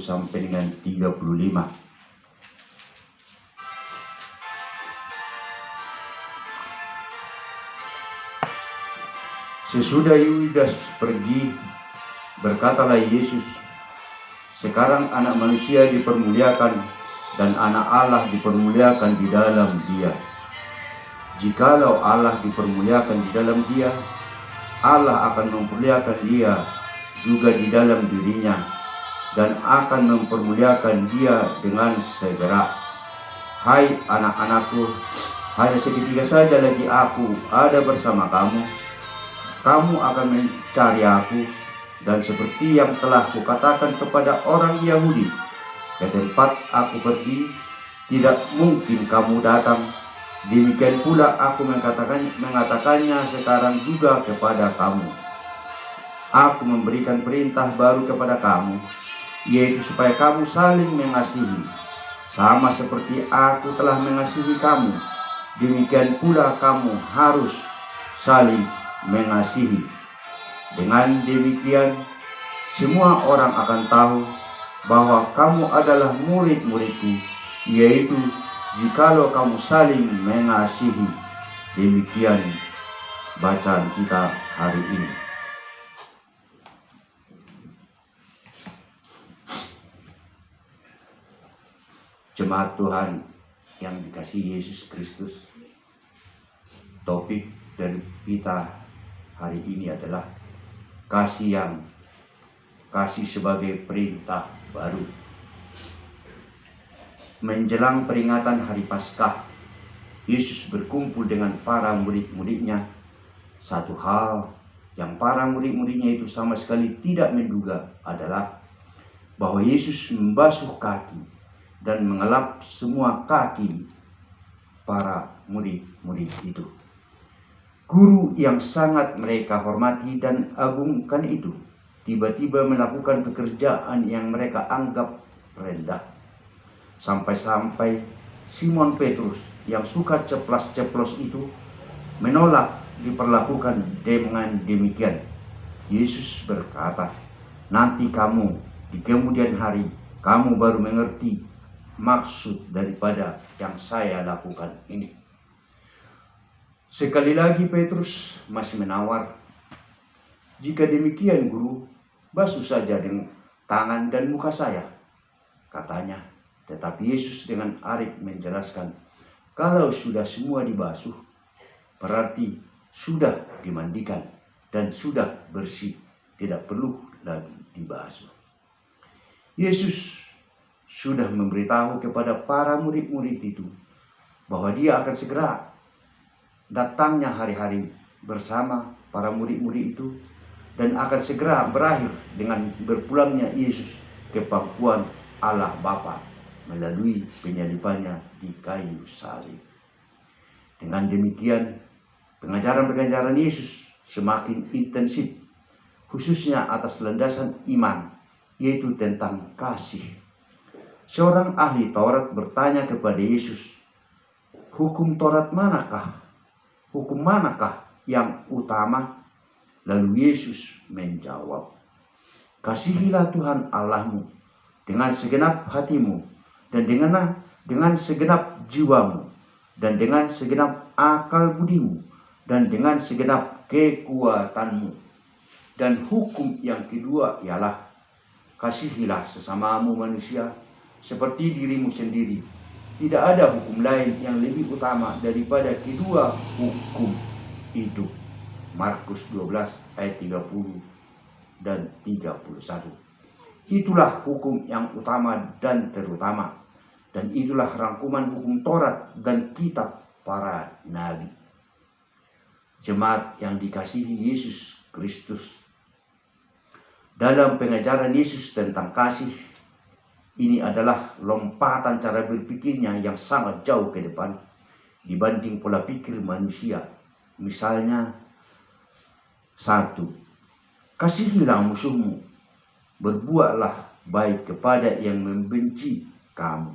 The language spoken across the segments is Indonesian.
sampai dengan 35. Sesudah Yudas pergi, berkatalah Yesus, sekarang anak manusia dipermuliakan dan anak Allah dipermuliakan di dalam dia. Jikalau Allah dipermuliakan di dalam dia, Allah akan mempermuliakan dia juga di dalam dirinya dan akan mempermuliakan dia dengan segera. Hai anak-anakku, hanya seketika saja lagi aku ada bersama kamu. Kamu akan mencari aku, dan seperti yang telah kukatakan kepada orang Yahudi, ke tempat aku pergi, tidak mungkin kamu datang. Demikian pula aku mengatakannya sekarang juga kepada kamu. Aku memberikan perintah baru kepada kamu, yaitu supaya kamu saling mengasihi. Sama seperti aku telah mengasihi kamu, demikian pula kamu harus saling mengasihi. Dengan demikian, semua orang akan tahu bahwa kamu adalah murid-muridku, yaitu jikalau kamu saling mengasihi. Demikian bacaan kita hari ini. Jemaat Tuhan yang dikasihi Yesus Kristus, topik dari kita hari ini adalah kasih sebagai perintah baru. Menjelang peringatan hari Paskah, Yesus berkumpul dengan para murid-muridnya. Satu hal yang para murid-muridnya itu sama sekali tidak menduga adalah bahwa Yesus membasuh kaki dan mengelap semua kaki para murid-murid itu. Guru yang sangat mereka hormati dan agungkan itu tiba-tiba melakukan pekerjaan yang mereka anggap rendah. Sampai-sampai Simon Petrus yang suka ceplas-ceplos itu menolak diperlakukan dengan demikian. Yesus berkata, nanti kamu di kemudian hari kamu baru mengerti maksud daripada yang saya lakukan ini. Sekali lagi Petrus masih menawar. Jika demikian guru, basuh saja dengan tangan dan muka saya, katanya. Tetapi Yesus dengan arif menjelaskan, kalau sudah semua dibasuh, berarti sudah dimandikan dan sudah bersih, tidak perlu lagi dibasuh. Yesus sudah memberitahu kepada para murid-murid itu bahwa dia akan segera datangnya hari-hari bersama para murid-murid itu dan akan segera berakhir dengan berpulangnya Yesus ke pangkuan Allah Bapa melalui penyalibannya di kayu salib. Dengan demikian, pengajaran-pengajaran Yesus semakin intensif, khususnya atas landasan iman, yaitu tentang kasih. Seorang ahli Taurat bertanya kepada Yesus, hukum Taurat manakah? Hukum manakah yang utama? Lalu Yesus menjawab, kasihilah Tuhan Allahmu dengan segenap hatimu dan dengan segenap jiwamu dan dengan segenap akal budimu dan dengan segenap kekuatanmu. Dan hukum yang kedua ialah kasihilah sesamamu manusia seperti dirimu sendiri. Tidak ada hukum lain yang lebih utama daripada kedua hukum itu. Markus 12 ayat 30 dan 31. Itulah hukum yang utama dan terutama. Dan itulah rangkuman hukum Taurat dan kitab para nabi. Jemaat yang dikasihi Yesus Kristus, dalam pengajaran Yesus tentang kasih, ini adalah lompatan cara berpikirnya yang sangat jauh ke depan dibanding pola pikir manusia. Misalnya, 1. Kasihilah musuhmu, berbuatlah baik kepada yang membenci kamu.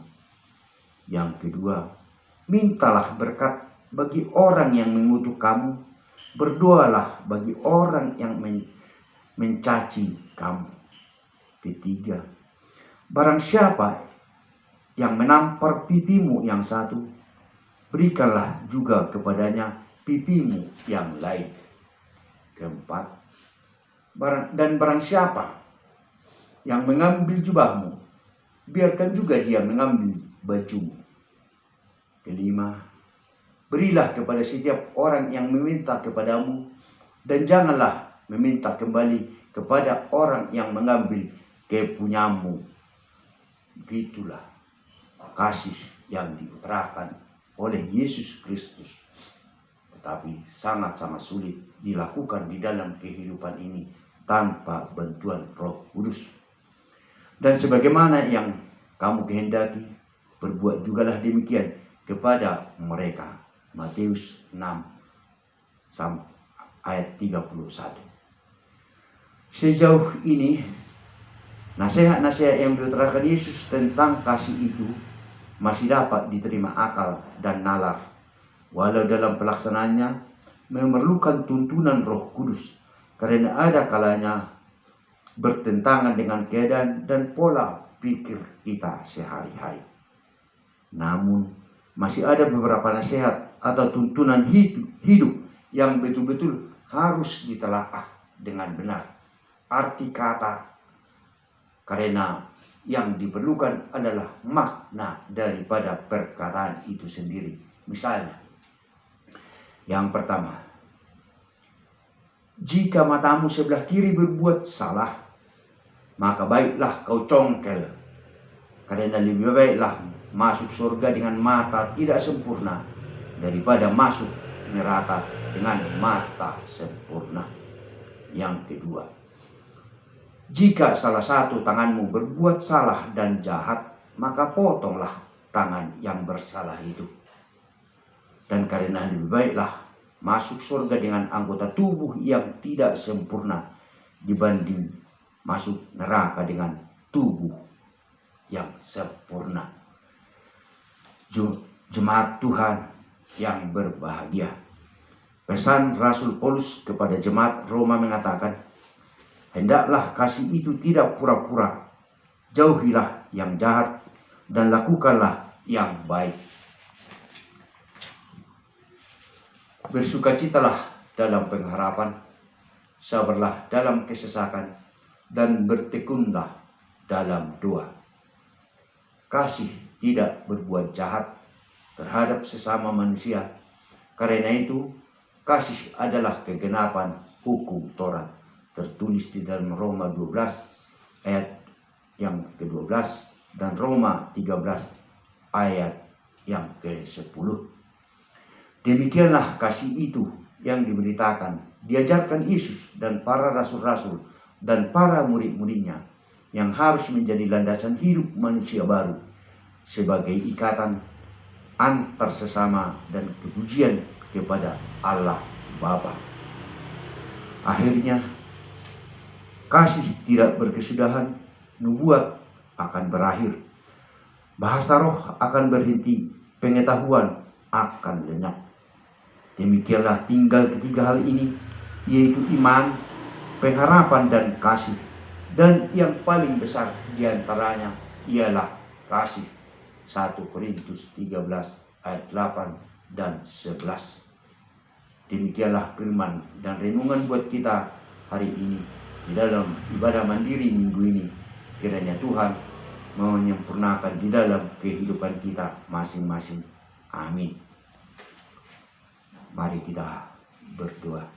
Yang kedua, mintalah berkat bagi orang yang mengutuk kamu, berdoalah bagi orang yang mencaci kamu. Ketiga, Barang siapa yang menampar pipimu yang satu, berikanlah juga kepadanya pipimu yang lain. Keempat, barang siapa yang mengambil jubahmu, biarkan juga dia mengambil bajumu. Kelima, berilah kepada setiap orang yang meminta kepadamu, dan janganlah meminta kembali kepada orang yang mengambil kepunyamu. Begitulah kasih yang diutarakan oleh Yesus Kristus, tetapi sangat-sangat sulit dilakukan di dalam kehidupan ini tanpa bantuan Roh Kudus. Dan sebagaimana yang kamu kehendaki, berbuat jugalah demikian kepada mereka. Matius 6 ayat 31. Sejauh ini nasihat-nasihat yang diutarakan Yesus tentang kasih itu masih dapat diterima akal dan nalar, walau dalam pelaksanaannya memerlukan tuntunan Roh Kudus, karena ada kalanya bertentangan dengan keadaan dan pola pikir kita sehari-hari. Namun masih ada beberapa nasihat atau tuntunan hidup yang betul-betul harus ditelaah dengan benar arti kata, karena yang diperlukan adalah makna daripada perkataan itu sendiri. Misalnya, yang pertama, jika matamu sebelah kiri berbuat salah, maka baiklah kau congkel, karena lebih baiklah masuk surga dengan mata tidak sempurna daripada masuk neraka dengan mata sempurna. Yang kedua, jika salah satu tanganmu berbuat salah dan jahat, maka potonglah tangan yang bersalah itu. Dan karena lebih baiklah masuk surga dengan anggota tubuh yang tidak sempurna dibanding masuk neraka dengan tubuh yang sempurna. Jemaat Tuhan yang berbahagia, pesan Rasul Paulus kepada jemaat Roma mengatakan, hendaklah kasih itu tidak pura-pura, jauhilah yang jahat dan lakukanlah yang baik. Bersukacitalah dalam pengharapan, sabarlah dalam kesesakan, dan bertekunlah dalam doa. Kasih tidak berbuat jahat terhadap sesama manusia. Karena itu, kasih adalah kegenapan hukum Taurat, tertulis di dalam Roma 12 ayat yang ke-12 dan Roma 13 ayat yang ke-10. Demikianlah kasih itu yang diberitakan, diajarkan Yesus dan para rasul-rasul dan para murid-muridnya, yang harus menjadi landasan hidup manusia baru sebagai ikatan antar sesama dan kepujian kepada Allah Bapa. Akhirnya, kasih tidak berkesudahan, nubuat akan berakhir, bahasa roh akan berhenti, pengetahuan akan lenyap. Demikianlah tinggal ketiga hal ini, yaitu iman, pengharapan, dan kasih. Dan yang paling besar diantaranya ialah kasih. 1 Korintus 13 ayat 8 dan 11. Demikianlah firman dan renungan buat kita hari ini di dalam ibadah mandiri minggu ini. Kiranya Tuhan menyempurnakan di dalam kehidupan kita masing-masing. Amin. Mari kita berdoa.